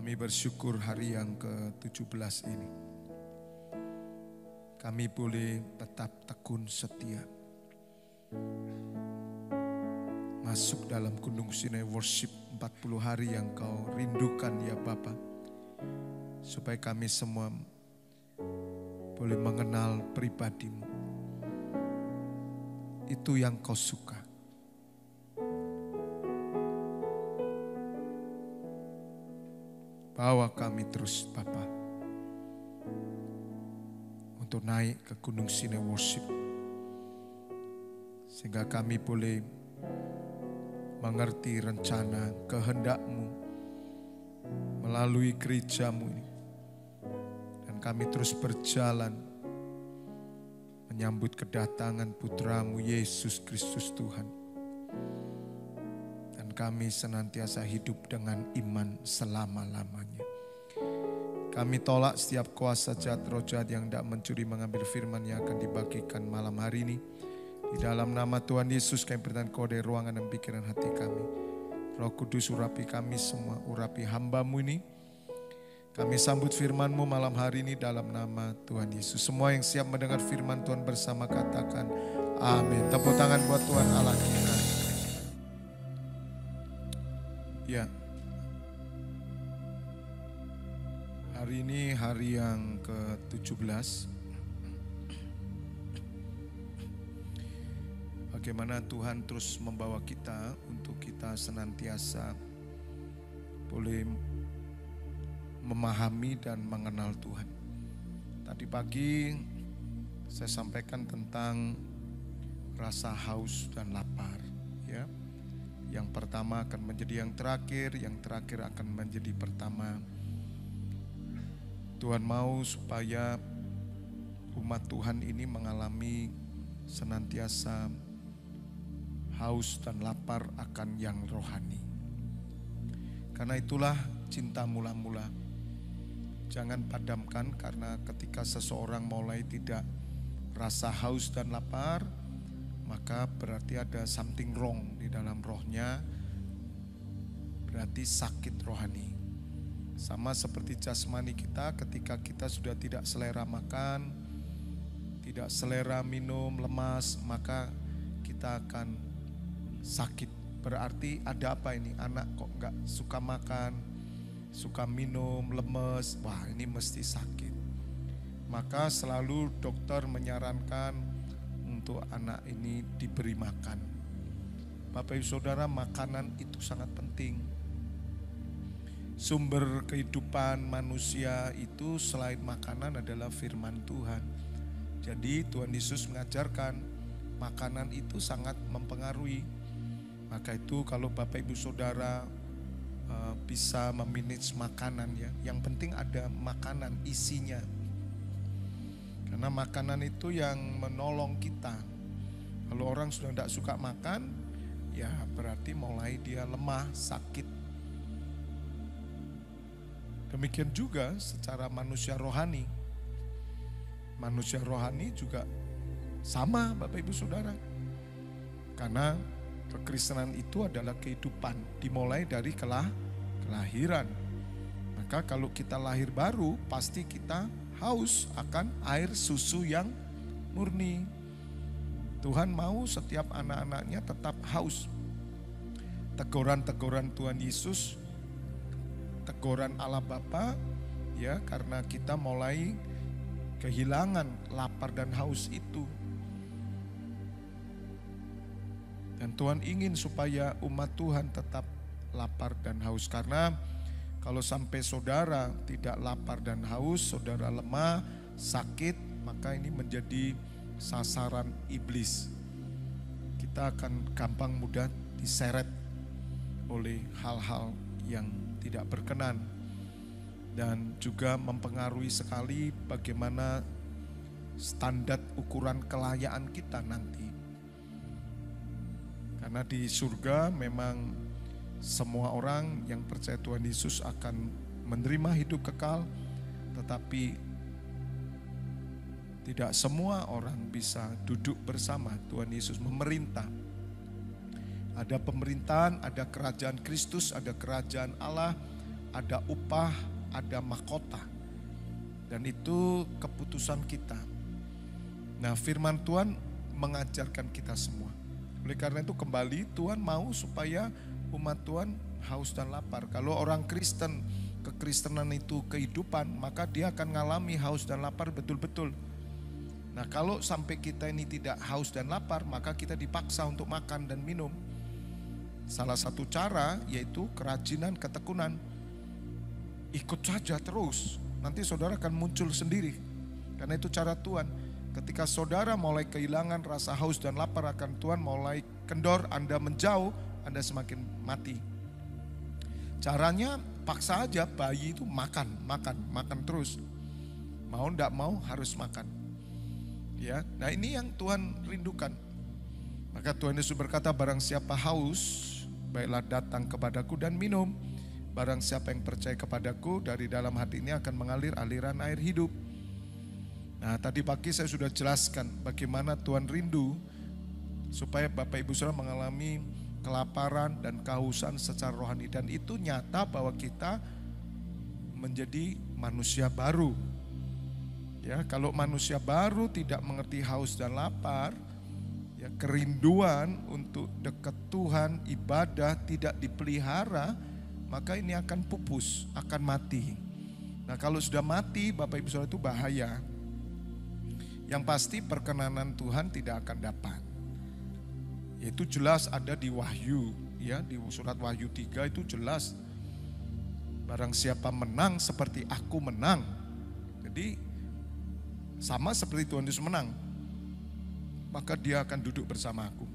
Kami bersyukur hari yang ke-17 ini. Kami boleh tetap tekun setia. Masuk dalam Gunung Sinai Worship 40 hari yang kau rindukan ya Bapa. Supaya kami semua boleh mengenal pribadi-Mu. Itu yang kau suka. Bawa kami terus Bapa untuk naik ke Gunung Sinai Worship. Sehingga kami boleh mengerti rencana kehendak-Mu melalui gereja-Mu ini. Dan kami terus berjalan menyambut kedatangan Putra-Mu Yesus Kristus Tuhan. Kami senantiasa hidup dengan iman selama-lamanya. Kami tolak setiap kuasa jahat, roh jahat yang tidak mencuri mengambil firman yang akan dibagikan malam hari ini. Di dalam nama Tuhan Yesus kami bertahan kode ruangan dan pikiran hati kami. Roh Kudus urapi kami semua, urapi hamba-Mu ini. Kami sambut firman-Mu malam hari ini dalam nama Tuhan Yesus. Semua yang siap mendengar firman Tuhan bersama katakan amin. Tepuk tangan buat Tuhan Allah kita. Ya, hari ini hari yang ke-17. Bagaimana Tuhan terus membawa kita untuk kita senantiasa boleh memahami dan mengenal Tuhan. Tadi pagi saya sampaikan tentang rasa haus dan lapar, ya. Yang pertama akan menjadi yang terakhir akan menjadi pertama. Tuhan mau supaya umat Tuhan ini mengalami senantiasa haus dan lapar akan yang rohani. Karena itulah cinta mula-mula. Jangan padamkan, karena ketika seseorang mulai tidak rasa haus dan lapar, maka berarti ada something wrong di dalam rohnya, berarti sakit rohani. Sama seperti jasmani kita, ketika kita sudah tidak selera makan, tidak selera minum, lemas, maka kita akan sakit. Berarti ada apa ini? Anak kok gak suka makan, suka minum, lemes, wah ini mesti sakit. Maka selalu dokter menyarankan untuk anak ini diberi makan. Bapak Ibu Saudara, makanan itu sangat penting. Sumber kehidupan manusia itu selain makanan adalah firman Tuhan. Jadi Tuhan Yesus mengajarkan makanan itu sangat mempengaruhi. Maka itu kalau Bapak Ibu Saudara bisa memanage makanan, ya, yang penting ada makanan isinya. Karena makanan itu yang menolong kita. Kalau orang sudah tidak suka makan, ya berarti mulai dia lemah, sakit. Demikian juga secara manusia rohani. Manusia rohani juga sama Bapak Ibu Saudara. Karena kekristenan itu adalah kehidupan, dimulai dari kelahiran. Maka kalau kita lahir baru, pasti kita haus akan air susu yang murni. Tuhan mau setiap anak-anaknya tetap haus. Teguran-teguran Tuhan Yesus, teguran Allah Bapa, ya, karena kita mulai kehilangan lapar dan haus itu. Dan Tuhan ingin supaya umat Tuhan tetap lapar dan haus, karena kalau sampai saudara tidak lapar dan haus, saudara lemah, sakit, maka ini menjadi sasaran iblis. Kita akan gampang mudah diseret oleh hal-hal yang tidak berkenan. Dan juga mempengaruhi sekali bagaimana standar ukuran kelayaan kita nanti. Karena di surga memang semua orang yang percaya Tuhan Yesus akan menerima hidup kekal, tetapi tidak semua orang bisa duduk bersama Tuhan Yesus memerintah. Ada pemerintahan, ada kerajaan Kristus, ada kerajaan Allah, ada upah, ada mahkota. Dan itu keputusan kita. Nah, firman Tuhan mengajarkan kita semua. Oleh karena itu kembali Tuhan mau supaya umat Tuhan haus dan lapar. Kalau orang Kristen, kekristenan itu kehidupan, maka dia akan mengalami haus dan lapar betul-betul. Nah, kalau sampai kita ini tidak haus dan lapar, maka kita dipaksa untuk makan dan minum. Salah satu cara yaitu kerajinan, ketekunan. Ikut saja terus, nanti saudara akan muncul sendiri. Karena itu cara Tuhan. Ketika saudara mulai kehilangan rasa haus dan lapar akan Tuhan, mulai kendor, Anda menjauh, Anda semakin mati. Caranya paksa aja bayi itu makan terus. Mau enggak mau harus makan. Ya, nah ini yang Tuhan rindukan. Maka Tuhan Yesus berkata, barang siapa haus, baiklah datang kepadaku dan minum. Barang siapa yang percaya kepadaku, dari dalam hati ini akan mengalir aliran air hidup. Nah, tadi pagi saya sudah jelaskan bagaimana Tuhan rindu supaya Bapak Ibu Saudara mengalami kelaparan dan kehausan secara rohani. Dan itu nyata bahwa kita menjadi manusia baru. Ya, kalau manusia baru tidak mengerti haus dan lapar, ya, kerinduan untuk dekat Tuhan, ibadah tidak dipelihara, maka ini akan pupus, akan mati. Nah, kalau sudah mati, Bapak Ibu Saudara, itu bahaya. Yang pasti perkenanan Tuhan tidak akan dapat. Itu jelas ada di Wahyu, ya, di surat Wahyu 3 itu jelas. Barang siapa menang seperti aku menang. Jadi sama seperti Tuhan Yesus menang, maka dia akan duduk bersama aku.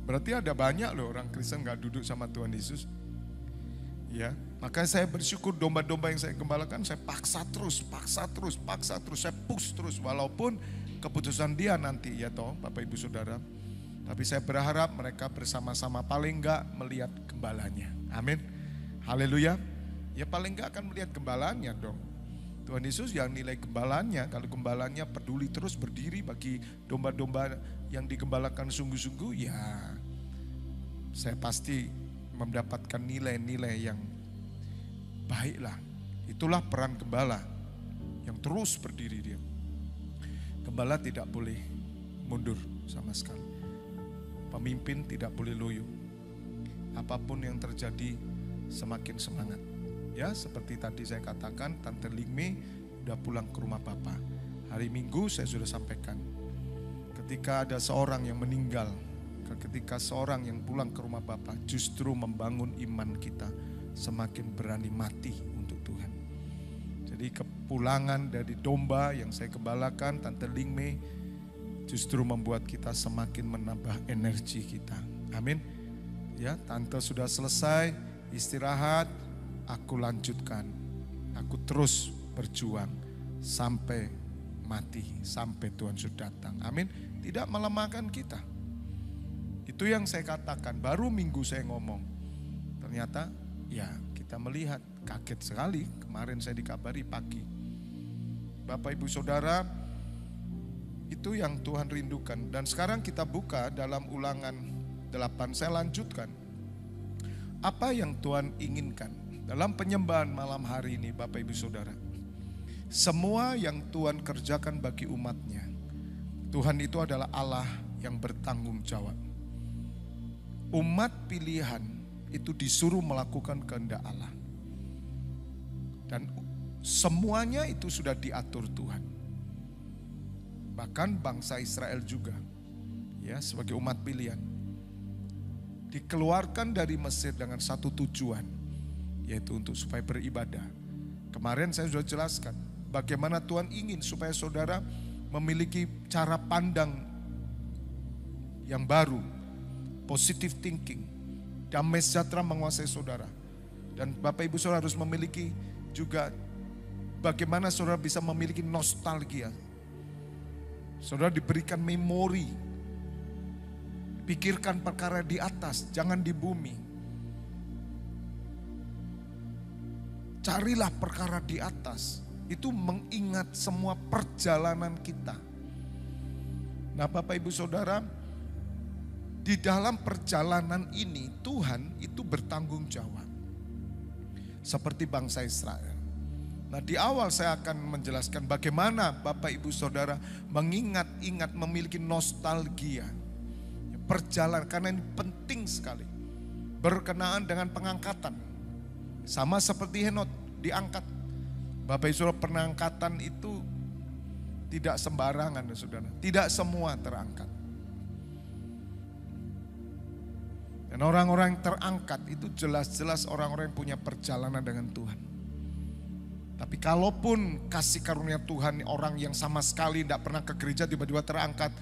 Berarti ada banyak loh orang Kristen gak duduk sama Tuhan Yesus. Ya, maka saya bersyukur domba-domba yang saya gembalakan, saya paksa terus, saya push terus, walaupun keputusan dia nanti, ya toh Bapak Ibu Saudara. Tapi saya berharap mereka bersama-sama paling enggak melihat gembalanya. Amin. Haleluya. Ya paling enggak akan melihat gembalanya dong. Tuhan Yesus yang nilai gembalanya, kalau gembalanya peduli terus berdiri bagi domba-domba yang digembalakan sungguh-sungguh, ya saya pasti mendapatkan nilai-nilai yang baiklah. Itulah peran gembala yang terus berdiri dia. Gembala tidak boleh mundur sama sekali. Pemimpin tidak boleh loyo. Apapun yang terjadi semakin semangat. Ya, seperti tadi saya katakan, Tante Lingme udah pulang ke rumah Bapak. Hari Minggu saya sudah sampaikan. Ketika ada seorang yang meninggal, ketika seorang yang pulang ke rumah Bapa justru membangun iman kita semakin berani mati untuk Tuhan. Jadi kepulangan dari domba yang saya gembalakan, Tante Lingme, justru membuat kita semakin menambah energi kita. Amin. Ya, Tante sudah selesai istirahat, aku lanjutkan. Aku terus berjuang sampai mati, sampai Tuhan sudah datang. Amin. Tidak melemahkan kita. Itu yang saya katakan, baru minggu saya ngomong. Ternyata ya kita melihat, kaget sekali. Kemarin saya dikabari pagi. Bapak Ibu Saudara, itu yang Tuhan rindukan. Dan sekarang kita buka dalam Ulangan 8, saya lanjutkan. Apa yang Tuhan inginkan dalam penyembahan malam hari ini Bapak Ibu Saudara. Semua yang Tuhan kerjakan bagi umatnya, Tuhan itu adalah Allah yang bertanggung jawab. Umat pilihan itu disuruh melakukan kehendak Allah. Dan semuanya itu sudah diatur Tuhan. Bahkan bangsa Israel juga, ya, sebagai umat pilihan, dikeluarkan dari Mesir dengan satu tujuan, yaitu untuk supaya beribadah. Kemarin saya sudah jelaskan bagaimana Tuhan ingin supaya saudara memiliki cara pandang yang baru, positive thinking, damai sejahtera menguasai saudara. Dan Bapak Ibu Saudara harus memiliki juga bagaimana saudara bisa memiliki nostalgia. Saudara diberikan memori. Pikirkan perkara di atas, jangan di bumi. Carilah perkara di atas. Itu mengingat semua perjalanan kita. Nah Bapak Ibu Saudara, di dalam perjalanan ini Tuhan itu bertanggung jawab. seperti bangsa Israel. Nah, di awal saya akan menjelaskan bagaimana Bapak Ibu Saudara mengingat-ingat, memiliki nostalgia perjalanan, karena ini penting sekali berkenaan dengan pengangkatan. Sama seperti Henok diangkat. Bapak Ibu Saudara, pengangkatan itu tidak sembarangan, Saudara. Tidak semua terangkat. Dan orang-orang yang terangkat itu jelas-jelas orang-orang yang punya perjalanan dengan Tuhan. Tapi kalaupun kasih karunia Tuhan, orang yang sama sekali tidak pernah ke gereja tiba-tiba terangkat,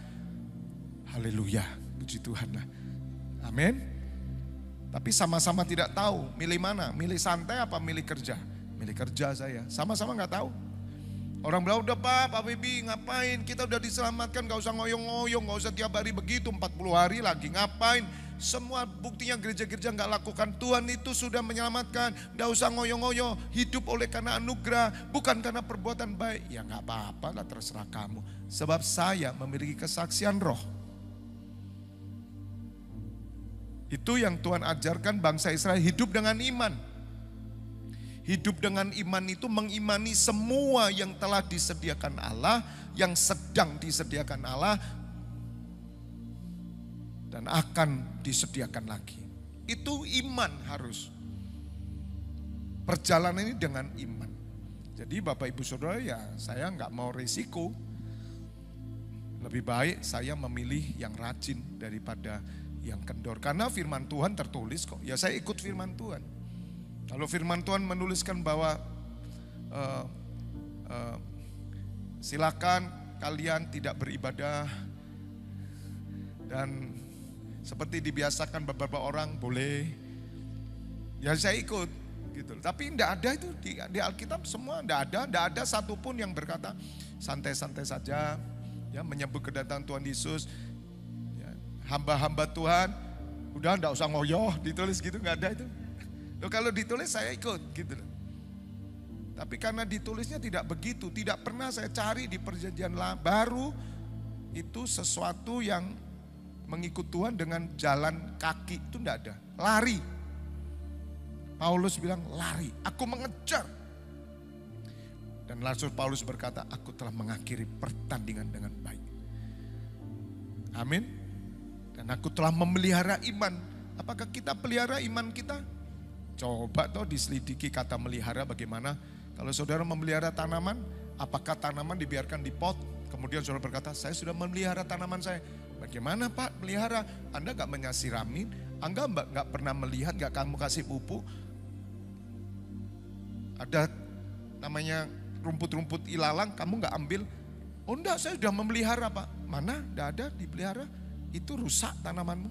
haleluya, puji Tuhan lah. Amin. Tapi sama-sama tidak tahu milih mana, milih santai apa milih kerja. Milih kerja saya, sama-sama gak tahu. Orang bilang, udah Pak Bibi ngapain, kita udah diselamatkan, gak usah ngoyong-ngoyong, gak usah tiap hari begitu, 40 hari lagi ngapain. Semua buktinya gereja-gereja gak lakukan, Tuhan itu sudah menyelamatkan. Gak usah ngoyong-ngoyong, hidup oleh karena anugerah, bukan karena perbuatan baik. Ya gak apa-apa lah, terserah kamu. Sebab saya memiliki kesaksian roh. Itu yang Tuhan ajarkan bangsa Israel, hidup dengan iman. Hidup dengan iman itu mengimani semua yang telah disediakan Allah, yang sedang disediakan Allah, dan akan disediakan lagi. Itu iman harus. Perjalanan ini dengan iman. Jadi Bapak Ibu Saudara, ya saya nggak mau risiko. Lebih baik saya memilih yang rajin daripada yang kendor. Karena firman Tuhan tertulis kok. Ya saya ikut firman Tuhan. Kalau firman Tuhan menuliskan bahwa silakan kalian tidak beribadah dan seperti dibiasakan beberapa orang boleh, ya saya ikut gitu. Tapi tidak ada itu di Alkitab, semua tidak ada satupun yang berkata santai-santai saja, ya menyebut kedatangan Tuhan Yesus, ya, hamba-hamba Tuhan, udah tidak usah ngoyoh ditulis gitu, nggak ada itu. Loh, kalau ditulis saya ikut gitu. Tapi karena ditulisnya tidak begitu, tidak pernah saya cari di perjanjian baru itu sesuatu yang mengikut Tuhan dengan jalan kaki, itu tidak ada. Lari. Paulus bilang lari, aku mengejar. Dan Rasul Paulus berkata, aku telah mengakhiri pertandingan dengan baik. Amin. Dan aku telah memelihara iman. Apakah kita pelihara iman kita? Coba toh diselidiki kata melihara bagaimana. Kalau saudara memelihara tanaman, apakah tanaman dibiarkan di pot? Kemudian saudara berkata, saya sudah memelihara tanaman saya. Bagaimana Pak melihara? Anda gak menyasiramin, Anda gak pernah melihat, gak kamu kasih pupuk. Ada namanya rumput-rumput ilalang, kamu gak ambil. Oh enggak, saya sudah memelihara Pak. Mana? Tidak ada dipelihara. Itu rusak tanamanmu.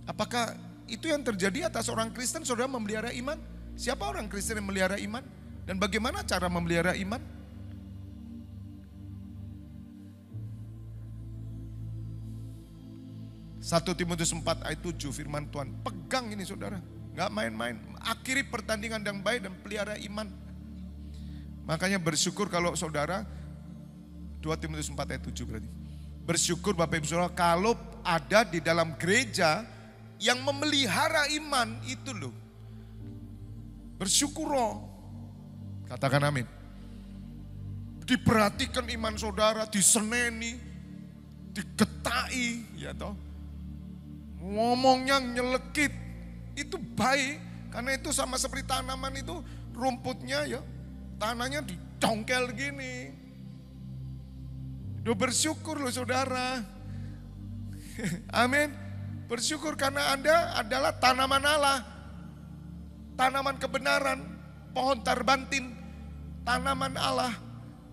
Apakah itu yang terjadi atas orang Kristen, saudara memelihara iman? Siapa orang Kristen yang memelihara iman? Dan bagaimana cara memelihara iman? Satu Timotius 4 ayat 7 firman Tuhan. Pegang ini saudara, gak main-main. Akhiri pertandingan yang baik dan pelihara iman. Makanya bersyukur kalau saudara, 2 Timotius 4 ayat 7 berarti. Bersyukur Bapak Ibu Saudara kalau ada di dalam gereja yang memelihara iman itu loh. Bersyukur loh. Katakan amin. Diperhatikan iman saudara, diseneni, digetai, ya toh. Ngomongnya nyelekit, itu baik. Karena itu sama seperti tanaman itu, rumputnya ya, tanahnya dicongkel gini. Udah bersyukur loh saudara. Amin. Bersyukur karena Anda adalah tanaman Allah. Tanaman kebenaran, pohon tarbantin, tanaman Allah.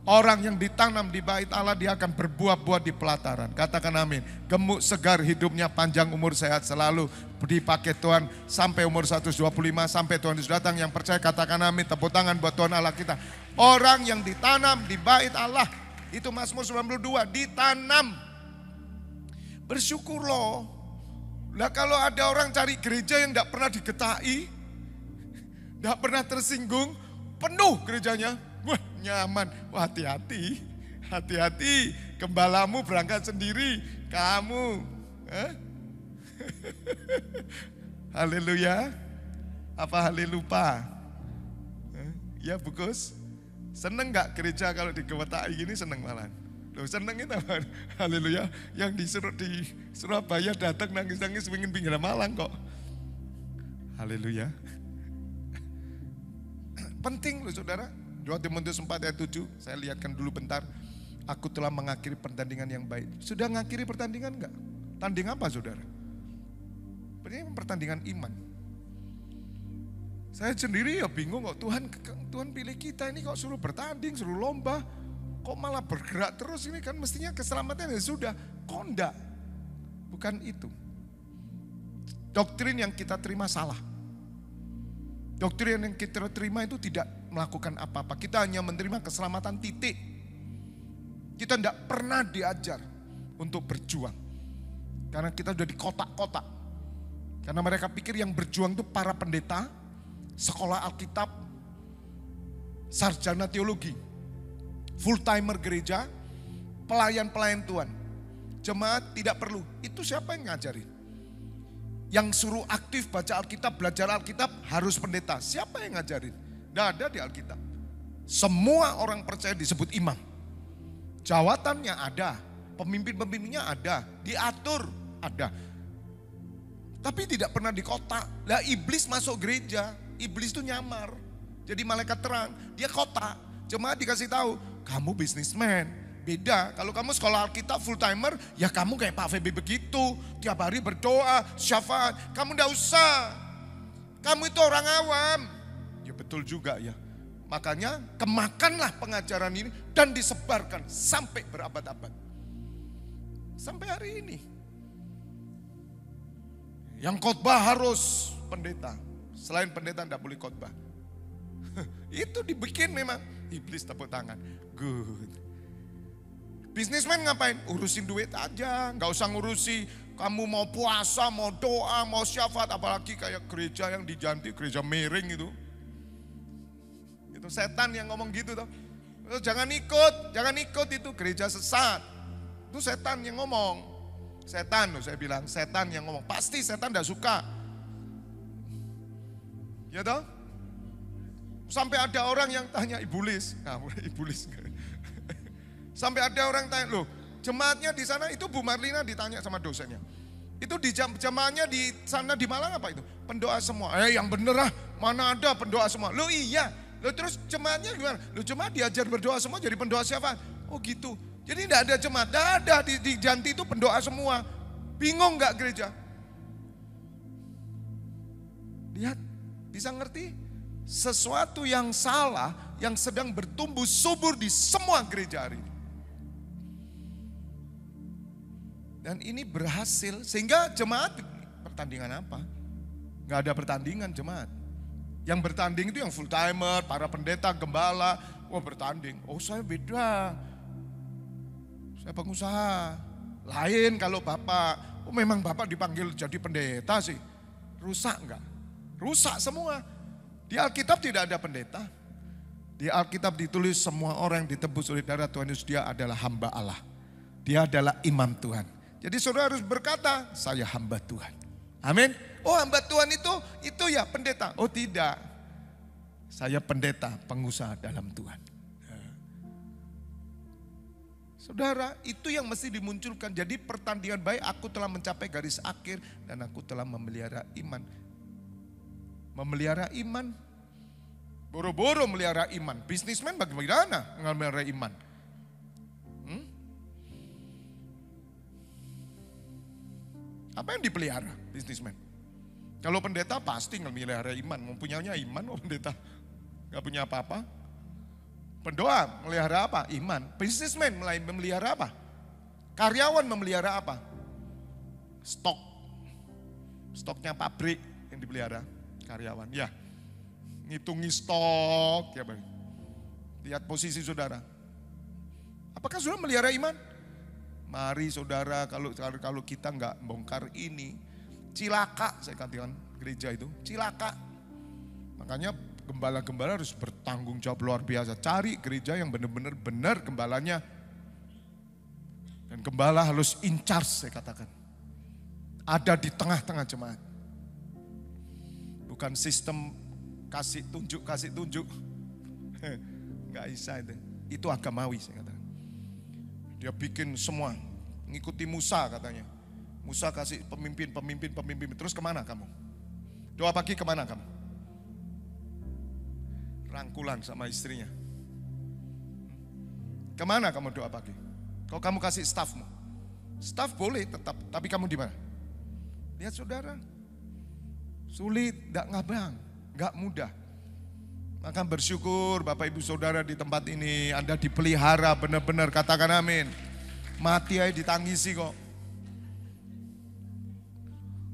Orang yang ditanam di bait Allah dia akan berbuah-buah di pelataran. Katakan amin. Gemuk, segar hidupnya, panjang umur, sehat selalu. Dipakai Tuhan sampai umur 125, sampai Tuhan Yesus datang. Yang percaya katakan amin. Tepuk tangan buat Tuhan Allah kita. Orang yang ditanam di bait Allah. Itu Mazmur 92, ditanam. Bersyukur loh. Lah kalau ada orang cari gereja yang tidak pernah digetai, tidak pernah tersinggung, penuh gerejanya, wah nyaman, wah hati-hati, hati-hati, gembalamu berangkat sendiri, kamu, haleluya, apa halelupa, Ya Bukus, seneng gak gereja kalau digewetai gini, seneng malahan? Loh seneng itu apa? Haleluya. Yang di Surabaya datang nangis-nangis ingin pinggir Malang kok. Haleluya. Penting loh saudara. 2 Timotius 4 ayat 7, saya lihatkan dulu bentar. Aku telah mengakhiri pertandingan yang baik. Sudah mengakhiri pertandingan enggak? Tanding apa saudara? Ini pertandingan iman. Saya sendiri ya bingung kok, Tuhan pilih kita ini kok suruh bertanding, suruh lomba. Kok malah bergerak terus, ini kan mestinya keselamatan ya sudah. Kok enggak? Bukan itu. Doktrin yang kita terima salah. Doktrin yang kita terima itu tidak melakukan apa-apa. Kita hanya menerima keselamatan titik. Kita tidak pernah diajar untuk berjuang. Karena kita sudah di kotak-kotak. Karena mereka pikir yang berjuang itu para pendeta, sekolah Alkitab, sarjana teologi, full timer gereja, pelayan-pelayan Tuhan. Jemaat tidak perlu. Itu siapa yang ngajarin? Yang suruh aktif baca Alkitab, belajar Alkitab harus pendeta. Siapa yang ngajarin? Tidak ada di Alkitab. Semua orang percaya disebut imam. Jawatannya ada, pemimpin-pemimpinnya ada, diatur ada. Tapi tidak pernah di kotak. Lah iblis masuk gereja, iblis itu nyamar. Jadi malaikat terang, dia kotak. Jemaat dikasih tahu, kamu bisnismen. Beda, kalau kamu sekolah Alkitab full timer, ya kamu kayak Pak Feby begitu. Tiap hari berdoa, syafaat. Kamu enggak usah. Kamu itu orang awam. Ya betul juga ya. Makanya kemakanlah pengajaran ini dan disebarkan sampai berabad-abad. Sampai hari ini. Yang khotbah harus pendeta. Selain pendeta tidak boleh khotbah. Itu dibikin memang. Iblis tepuk tangan. Good. Bisnismen ngapain? Urusin duit aja. Gak usah ngurusi kamu mau puasa, mau doa, mau syafaat. Apalagi kayak gereja yang dijanti, gereja miring itu. Itu setan yang ngomong gitu toh. Jangan ikut itu gereja sesat. Itu setan yang ngomong. Setan loh saya bilang, setan yang ngomong. Pasti setan gak suka. Ya toh? Sampai ada orang yang tanya iblis. Nah, iblis. Sampai ada orang tanya, loh jemaatnya di sana itu Bu Marlina ditanya sama dosennya. Itu di jemaatnya di sana di Malang apa itu? Pendoa semua. Yang bener lah, mana ada pendoa semua. Loh iya. Loh terus jemaatnya gimana? Loh jemaat diajar berdoa semua jadi pendoa siapa? Oh gitu. Jadi tidak ada jemaat, tidak ada di Janti itu pendoa semua. Bingung gak gereja? Lihat, bisa ngerti? Sesuatu yang salah yang sedang bertumbuh subur di semua gereja hari ini. Dan ini berhasil sehingga jemaat pertandingan apa? Gak ada pertandingan jemaat. Yang bertanding itu yang full timer, para pendeta, gembala. Oh bertanding, oh saya beda. Saya pengusaha. Lain kalau Bapak. Oh memang Bapak dipanggil jadi pendeta sih. Rusak enggak? Rusak semua. Di Alkitab tidak ada pendeta. Di Alkitab ditulis semua orang yang ditebus oleh darah Tuhan Yesus dia adalah hamba Allah. Dia adalah imam Tuhan. Jadi saudara harus berkata, saya hamba Tuhan. Amin. Oh hamba Tuhan itu ya pendeta. Oh tidak. Saya pendeta, pengusaha dalam Tuhan. Saudara, itu yang mesti dimunculkan. Jadi pertandingan baik, aku telah mencapai garis akhir dan aku telah memelihara iman. Memelihara iman. Boro-boro melihara iman. Bisnismen bagaimana memelihara iman? Apa yang dipelihara bisnismen? Kalau pendeta pasti memelihara iman. Mempunyainya iman, oh pendeta gak punya apa-apa. Pendoa memelihara apa? Iman. Bisnismen memelihara apa? Karyawan memelihara apa? Stok. Stoknya pabrik yang dipelihara karyawan. Ya, ngitungi stok. Ya, lihat posisi saudara. Apakah saudara melihara iman? Mari saudara, kalau kita nggak bongkar ini, cilaka saya katakan gereja itu, cilaka. Makanya gembala-gembala harus bertanggung jawab luar biasa. Cari gereja yang benar-benar benar gembalanya. Dan gembala harus in charge saya katakan. Ada di tengah-tengah jemaat. Bukan sistem kasih tunjuk. Nggak bisa itu. Itu agamawi saya katakan. Dia bikin semua, ngikuti Musa katanya. Musa kasih pemimpin. Terus kemana kamu? Doa pagi kemana kamu? Rangkulan sama istrinya. Kemana kamu doa pagi? Kalau kamu kasih stafmu. Staf boleh tetap, tapi kamu di mana? Lihat saudara, sulit, gak mudah. Maka bersyukur Bapak Ibu Saudara di tempat ini, Anda dipelihara benar-benar, katakan amin. Mati aja ditangisi kok.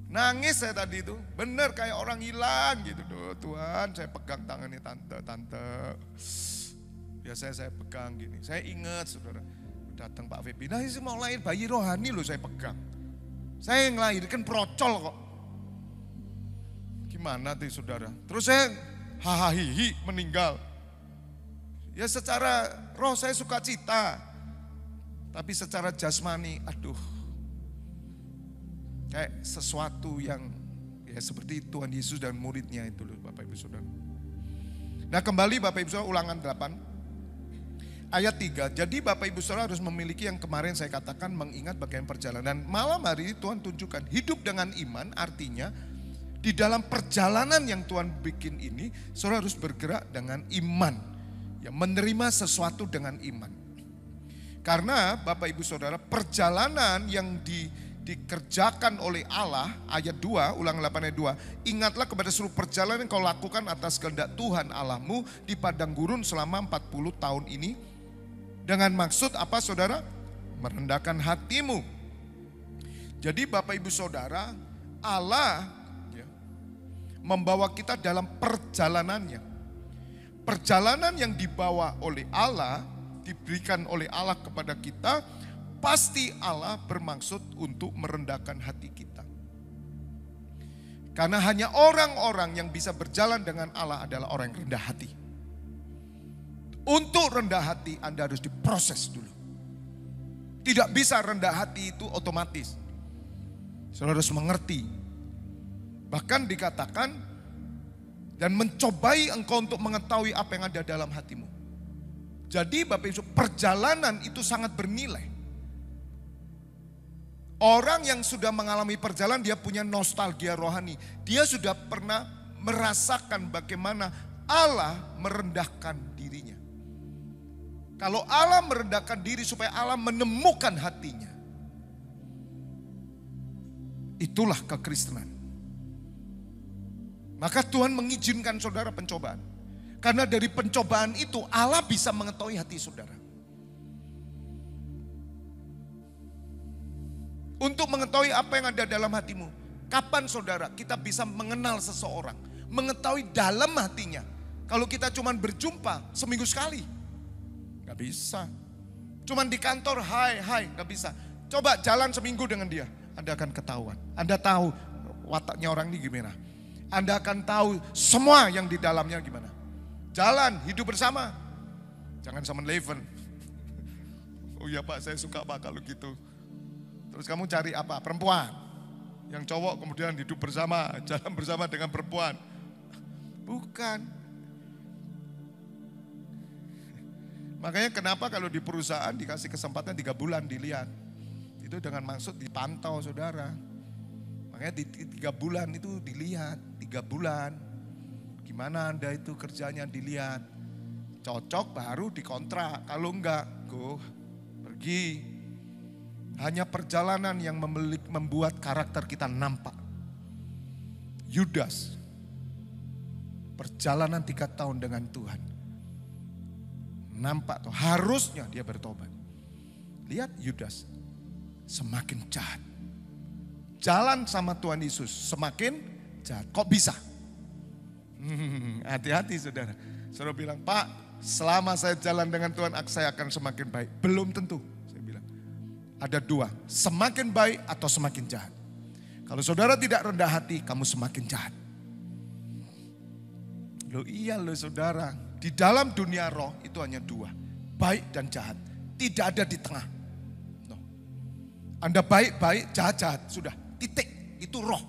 Nangis saya tadi itu, benar kayak orang hilang gitu. Tuhan, saya pegang tangannya tante. Biasanya saya pegang gini. Saya ingat saudara, datang Pak Febi, nah ini mau lahir bayi rohani loh saya pegang. Saya yang lahirkan procol kok. Gimana tuh saudara? Terus saya hahaha meninggal. Ya secara roh saya suka cita. Tapi secara jasmani, aduh. Kayak sesuatu yang ya seperti Tuhan Yesus dan muridnya itu loh Bapak Ibu Saudara. Nah kembali Bapak Ibu Saudara, Ulangan 8. Ayat 3, jadi Bapak Ibu Saudara harus memiliki yang kemarin saya katakan mengingat bagian perjalanan. Malam hari ini Tuhan tunjukkan hidup dengan iman, artinya di dalam perjalanan yang Tuhan bikin ini, saudara harus bergerak dengan iman. Ya, menerima sesuatu dengan iman. Karena Bapak Ibu Saudara, perjalanan yang dikerjakan oleh Allah, ayat 2, Ulangan 8 ayat 2. Ingatlah kepada seluruh perjalanan yang kau lakukan atas kehendak Tuhan Allahmu di padang gurun selama 40 tahun ini. Dengan maksud apa saudara? Merendahkan hatimu. Jadi Bapak Ibu Saudara, Allah membawa kita dalam perjalanannya. Perjalanan yang dibawa oleh Allah, diberikan oleh Allah kepada kita, pasti Allah bermaksud untuk merendahkan hati kita. Karena hanya orang-orang yang bisa berjalan dengan Allah adalah orang yang rendah hati. Untuk rendah hati Anda harus diproses dulu. Tidak bisa rendah hati itu otomatis. Saudara harus mengerti. Bahkan dikatakan, dan mencobai engkau untuk mengetahui apa yang ada dalam hatimu. Jadi Bapak Ibu, perjalanan itu sangat bernilai. Orang yang sudah mengalami perjalanan, dia punya nostalgia rohani. Dia sudah pernah merasakan bagaimana Allah merendahkan dirinya. Kalau Allah merendahkan diri supaya Allah menemukan hatinya. Itulah kekristenan. Maka Tuhan mengizinkan saudara pencobaan. Karena dari pencobaan itu Allah bisa mengetahui hati saudara. Untuk mengetahui apa yang ada dalam hatimu. Kapan saudara kita bisa mengenal seseorang. Mengetahui dalam hatinya. Kalau kita cuma berjumpa seminggu sekali. Gak bisa. Cuman di kantor hai gak bisa. Coba jalan seminggu dengan dia. Anda akan ketahuan. Anda tahu wataknya orang ini gimana. Anda akan tahu semua yang di dalamnya gimana. Jalan, hidup bersama. Jangan sama Leven. Oh iya Pak, saya suka Pak kalau gitu. Terus kamu cari apa? Perempuan. Yang cowok kemudian hidup bersama, jalan bersama dengan perempuan. Bukan. Makanya kenapa kalau di perusahaan dikasih kesempatan 3 bulan dilihat. Itu dengan maksud dipantau saudara. Makanya di 3 bulan itu dilihat. 3 bulan. Gimana Anda itu kerjanya dilihat. Cocok baru dikontrak. Kalau enggak, go pergi. Hanya perjalanan yang membuat karakter kita nampak. Yudas. Perjalanan 3 tahun dengan Tuhan. Nampak tuh, harusnya dia bertobat. Lihat Yudas, semakin jahat. Jalan sama Tuhan Yesus, semakin jahat. Kok bisa? Hati-hati saudara. Saudara bilang, Pak, selama saya jalan dengan Tuhan, saya akan semakin baik. Belum tentu, saya bilang. Ada 2, semakin baik atau semakin jahat. Kalau saudara tidak rendah hati, kamu semakin jahat. Loh iya loh saudara. Di dalam dunia roh itu hanya 2, baik dan jahat. Tidak ada di tengah. No. Anda baik-baik, jahat-jahat, sudah titik. Itu roh.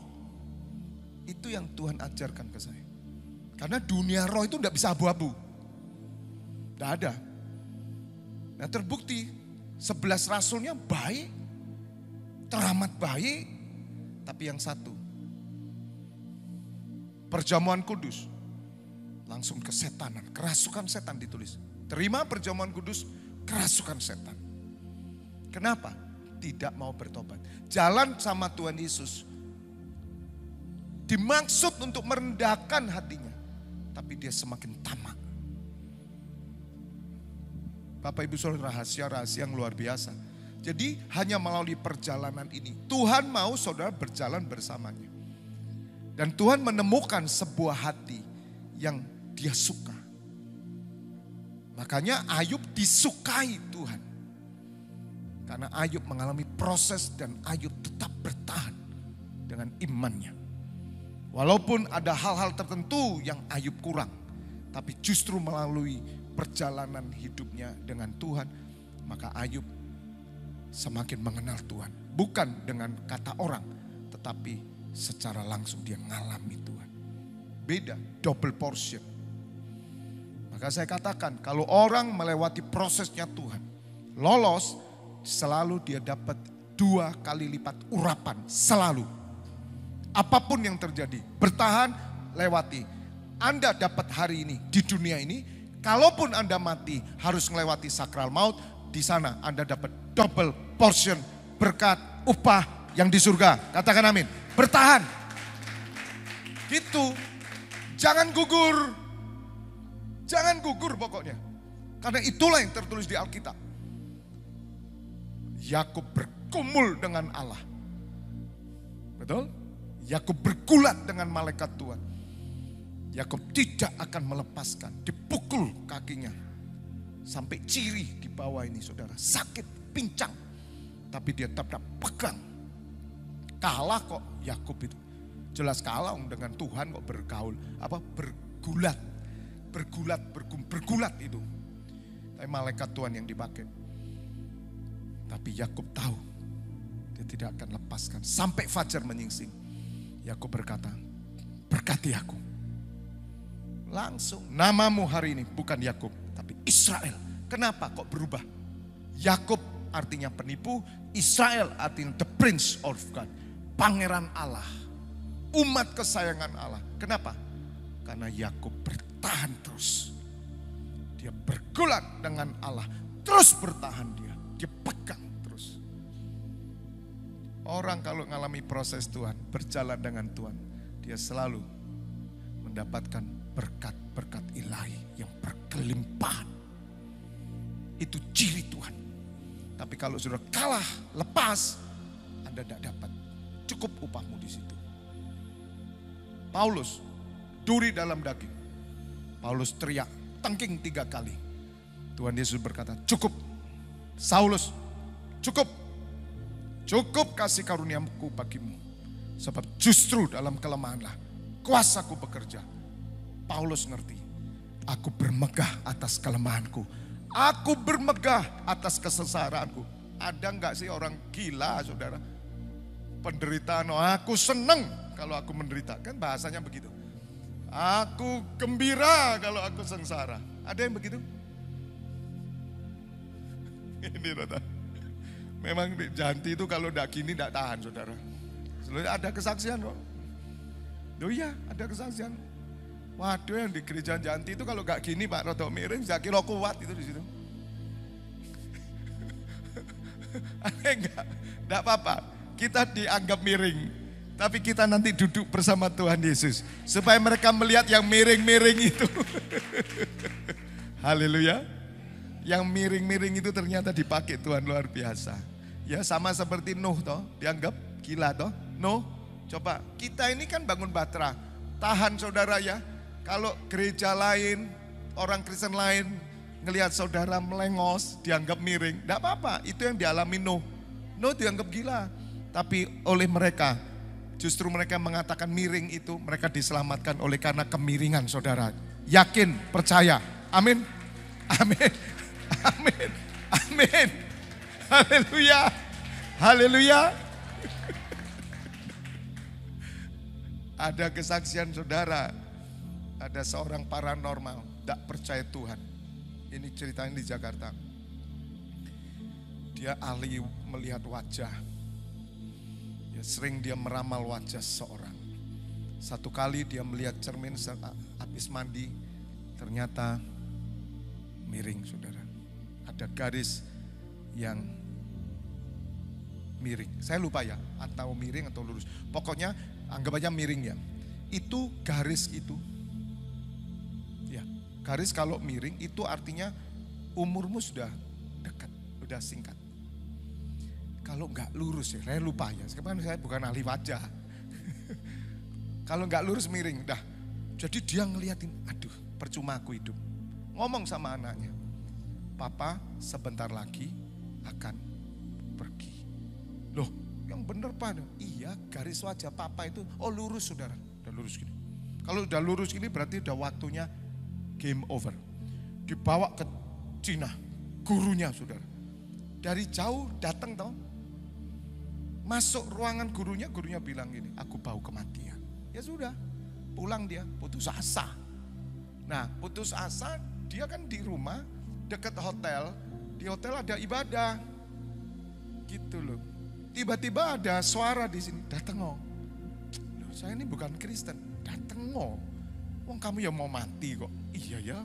Itu yang Tuhan ajarkan ke saya. Karena dunia roh itu tidak bisa abu-abu. Tidak ada. Nah terbukti 11 rasulnya baik, teramat baik, tapi yang satu, perjamuan kudus, langsung kesetanan, kerasukan setan ditulis. Terima perjamuan kudus, kerasukan setan. Kenapa? Tidak mau bertobat. Jalan sama Tuhan Yesus dimaksud untuk merendahkan hatinya, tapi dia semakin tamak. Bapak Ibu Saudara, rahasia-rahasia yang luar biasa. Jadi hanya melalui perjalanan ini Tuhan mau saudara berjalan bersamanya. Dan Tuhan menemukan sebuah hati yang dia suka. Makanya Ayub disukai Tuhan. Karena Ayub mengalami proses dan Ayub tetap bertahan dengan imannya. Walaupun ada hal-hal tertentu yang Ayub kurang, tapi justru melalui perjalanan hidupnya dengan Tuhan, maka Ayub semakin mengenal Tuhan. Bukan dengan kata orang, tetapi secara langsung dia ngalami Tuhan. Beda, double portion. Maka saya katakan, kalau orang melewati prosesnya Tuhan, lolos, selalu dia dapat 2 kali lipat urapan, selalu. Apapun yang terjadi, bertahan, lewati. Anda dapat hari ini, di dunia ini, kalaupun Anda mati, harus melewati sakral maut, di sana Anda dapat double portion, berkat, upah yang di surga. Katakan amin. Bertahan. Gitu. Jangan gugur. Jangan gugur pokoknya. Karena itulah yang tertulis di Alkitab. Yakub bergumul dengan Allah. Betul? Yakub bergulat dengan malaikat Tuhan. Yakub tidak akan melepaskan, dipukul kakinya. Sampai ciri di bawah ini saudara, sakit, pincang. Tapi dia tetap pegang. Kalah kok Yakub itu. Jelas kalah dengan Tuhan kok bergaul. Bergulat. Bergulat itu. Tapi malaikat Tuhan yang dipakai. Tapi Yakub tahu dia tidak akan lepaskan. Sampai fajar menyingsing. Yakub berkata, berkati aku. Langsung, namamu hari ini bukan Yakub, tapi Israel. Kenapa kok berubah? Yakub artinya penipu, Israel artinya the prince of God. Pangeran Allah, umat kesayangan Allah. Kenapa? Karena Yakub bertahan terus. Dia bergulat dengan Allah, terus bertahan dia pegang terus. Orang kalau mengalami proses Tuhan, berjalan dengan Tuhan, dia selalu mendapatkan berkat-berkat ilahi yang berkelimpahan. Itu ciri Tuhan. Tapi kalau sudah kalah, lepas, Anda tidak dapat. Cukup upahmu di situ. Paulus, duri dalam daging. Paulus teriak, tengking 3 kali. Tuhan Yesus berkata, cukup. Saulus, cukup. Cukup kasih karuniaku bagimu. Sebab justru dalam kelemahanlah kuasaku bekerja. Paulus ngerti, aku bermegah atas kelemahanku. Aku bermegah atas kesengsaraanku. Ada enggak sih orang gila saudara? Penderitaan, aku seneng kalau aku menderita. Kan bahasanya begitu. Aku gembira kalau aku sengsara. Ada yang begitu? Ini rata. Memang Janti itu kalau enggak gini enggak tahan saudara. Selalu ada kesaksian kok. Oh iya ada kesaksian. Waduh yang di gereja Janti itu kalau enggak gini Pak rodok miring saya kira kuat itu di situ. Enggak apa-apa. Kita dianggap miring. Tapi kita nanti duduk bersama Tuhan Yesus. Supaya mereka melihat yang miring-miring itu. Haleluya. Yang miring-miring itu ternyata dipakai Tuhan luar biasa. Ya sama seperti Nuh toh, dianggap gila toh. Nuh, coba kita ini kan bangun batra. Tahan saudara ya. Kalau gereja lain, orang Kristen lain ngelihat saudara melengos, dianggap miring. Tidak apa-apa, itu yang dialami Nuh. Nuh dianggap gila. Tapi oleh mereka, justru mereka mengatakan miring itu, mereka diselamatkan oleh karena kemiringan saudara. Yakin, percaya. Amin. Amin. Amin. Amin. Haleluya. Haleluya. Ada kesaksian saudara. Ada seorang paranormal, tidak percaya Tuhan. Ini ceritanya di Jakarta. Dia ahli melihat wajah. Ya, sering dia meramal wajah seseorang. Satu kali dia melihat cermin habis mandi, ternyata miring, saudara. Ada garis yang miring. Saya lupa ya, atau miring atau lurus. Pokoknya anggap aja miring ya. Itu garis itu. Ya, garis kalau miring itu artinya umurmu sudah dekat, sudah singkat. Kalau enggak lurus ya, saya lupa ya. Sekarang saya bukan ahli wajah. Kalau enggak lurus miring, dah. Jadi dia ngeliatin, aduh percuma aku hidup. Ngomong sama anaknya, papa sebentar lagi akan pergi. Loh, yang bener Pak? Iya, garis wajah papa itu, oh lurus saudara, udah lurus gini. Kalau udah lurus gini berarti udah waktunya game over. Dibawa ke Cina, gurunya saudara. Dari jauh datang tau. Masuk ruangan gurunya bilang gini, aku bau kematian. Ya sudah, pulang dia, putus asa. Nah, putus asa, dia kan di rumah, dekat hotel. Di hotel ada ibadah. Gitu loh. Tiba-tiba ada suara di sini, dateng oh. Loh, saya ini bukan Kristen, dateng oh. Wong kamu ya mau mati kok. Iya ya,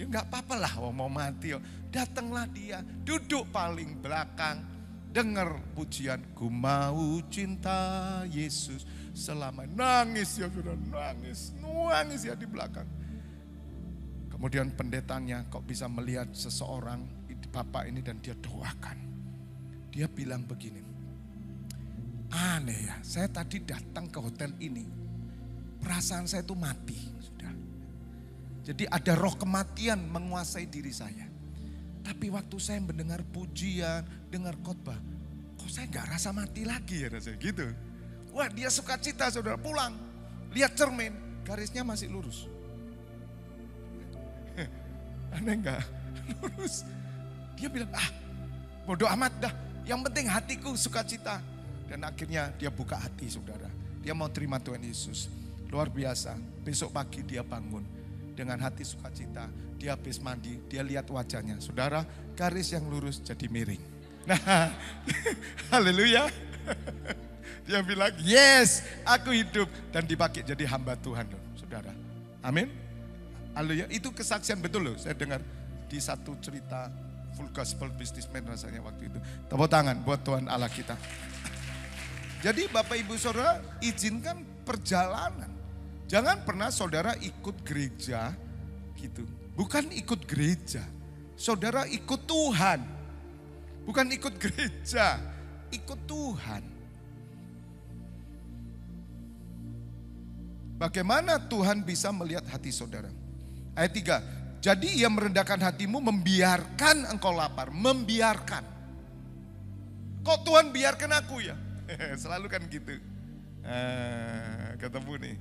ya enggak apa-apa lah mau mati oh. Datanglah dia, duduk paling belakang. Dengar pujian, ku mau cinta Yesus selama. Nangis ya sudah, nangis ya di belakang. Kemudian pendetanya kok bisa melihat seseorang, bapak ini dan dia doakan. Dia bilang begini, aneh ya, saya tadi datang ke hotel ini, perasaan saya itu mati sudah. Jadi ada roh kematian menguasai diri saya. Tapi waktu saya mendengar pujian, dengar khotbah, kok saya gak rasa mati lagi ya rasanya gitu. Wah dia sukacita saudara, pulang, lihat cermin, garisnya masih lurus. Aneh gak? Lurus. Dia bilang, bodoh amat dah, yang penting hatiku sukacita. Dan akhirnya dia buka hati saudara, dia mau terima Tuhan Yesus. Luar biasa, besok pagi dia bangun dengan hati sukacita. Dia habis mandi, dia lihat wajahnya. Saudara, garis yang lurus jadi miring. Nah, haleluya. Dia bilang, yes, aku hidup. Dan dipakai jadi hamba Tuhan loh, saudara. Amin. Haleluya, itu kesaksian betul loh. Saya dengar di satu cerita full gospel businessman rasanya waktu itu. Tepuk tangan buat Tuhan Allah kita. Jadi Bapak Ibu Saudara, izinkan perjalanan. Jangan pernah saudara ikut gereja gitu. Bukan ikut gereja, saudara ikut Tuhan. Bukan ikut gereja, ikut Tuhan. Bagaimana Tuhan bisa melihat hati saudara? Ayat 3, jadi ia merendahkan hatimu, membiarkan engkau lapar. Membiarkan. Kok Tuhan biarkan aku ya? Selalu kan gitu. Ketemu nih.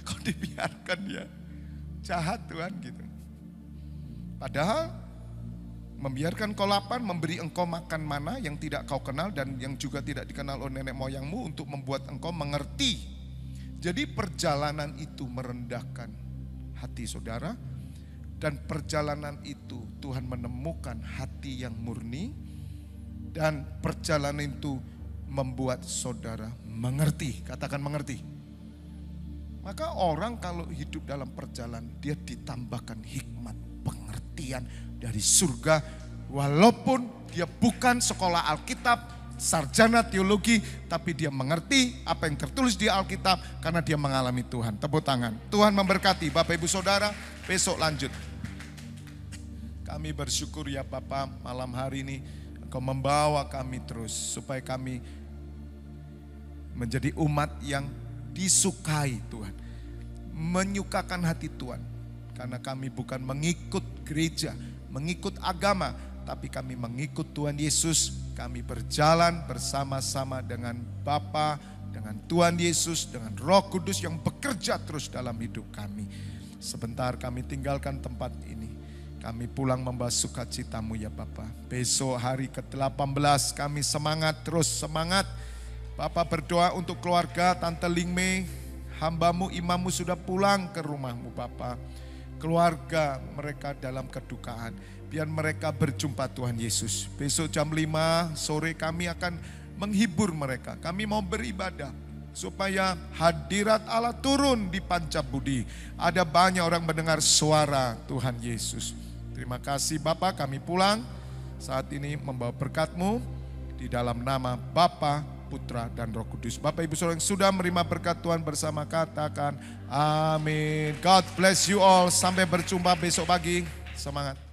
Kok dibiarkan ya? Jahat Tuhan gitu. Padahal membiarkan kau lapar, memberi engkau makan mana yang tidak kau kenal dan yang juga tidak dikenal oleh nenek moyangmu untuk membuat engkau mengerti. Jadi perjalanan itu merendahkan hati saudara, dan perjalanan itu Tuhan menemukan hati yang murni, dan perjalanan itu membuat saudara mengerti. Katakan mengerti. Maka orang kalau hidup dalam perjalanan, dia ditambahkan hikmat, pengertian dari surga. Walaupun dia bukan sekolah Alkitab, sarjana teologi, tapi dia mengerti apa yang tertulis di Alkitab karena dia mengalami Tuhan. Tepuk tangan. Tuhan memberkati Bapak Ibu Saudara. Besok lanjut. Kami bersyukur ya Bapak, malam hari ini Engkau membawa kami terus supaya kami menjadi umat yang disukai Tuhan, menyukakan hati Tuhan. Karena kami bukan mengikut gereja, mengikut agama, tapi kami mengikut Tuhan Yesus. Kami berjalan bersama-sama dengan Bapa, dengan Tuhan Yesus, dengan Roh Kudus yang bekerja terus dalam hidup kami. Sebentar kami tinggalkan tempat ini, kami pulang membawa sukacitamu ya Bapa. Besok hari ke-18 kami semangat, terus semangat. Bapak berdoa untuk keluarga Tante Lingmei, hambamu, imammu sudah pulang ke rumahmu Bapak. keluarga mereka dalam kedukaan. Biar mereka berjumpa Tuhan Yesus. Besok jam 5 sore kami akan menghibur mereka. Kami mau beribadah supaya hadirat Allah turun di Pancabudi. Ada banyak orang mendengar suara Tuhan Yesus. Terima kasih Bapak, kami pulang saat ini membawa berkat-Mu di dalam nama Bapa, Putra, dan Roh Kudus. Bapak Ibu Saudara yang sudah menerima berkat Tuhan bersama, katakan amin. God bless you all. Sampai berjumpa besok pagi. Semangat.